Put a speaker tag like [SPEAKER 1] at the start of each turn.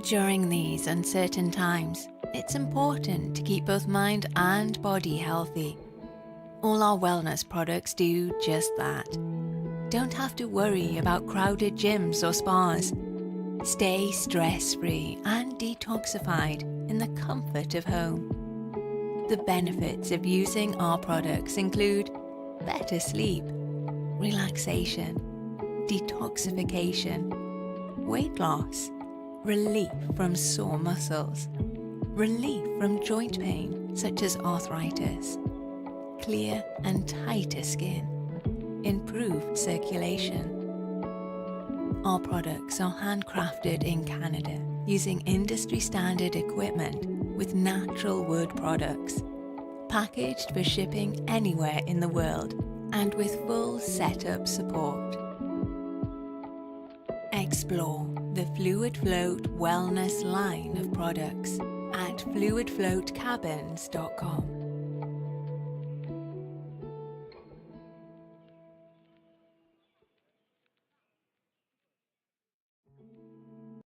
[SPEAKER 1] During these uncertain times, it's important to keep both mind and body healthy. All our wellness products do just that. Don't have to worry about crowded gyms or spas. Stay stress-free and detoxified in the comfort of home. The benefits of using our products include better sleep, relaxation, detoxification, weight loss, relief from sore muscles, relief from joint pain such as arthritis, clear and tighter skin, improved circulation. Our products are handcrafted in Canada using industry-standard equipment with natural wood products, packaged for shipping anywhere in the world and with full setup support. Explore the Fluid Float Wellness line of products at fluidfloatcabins.com.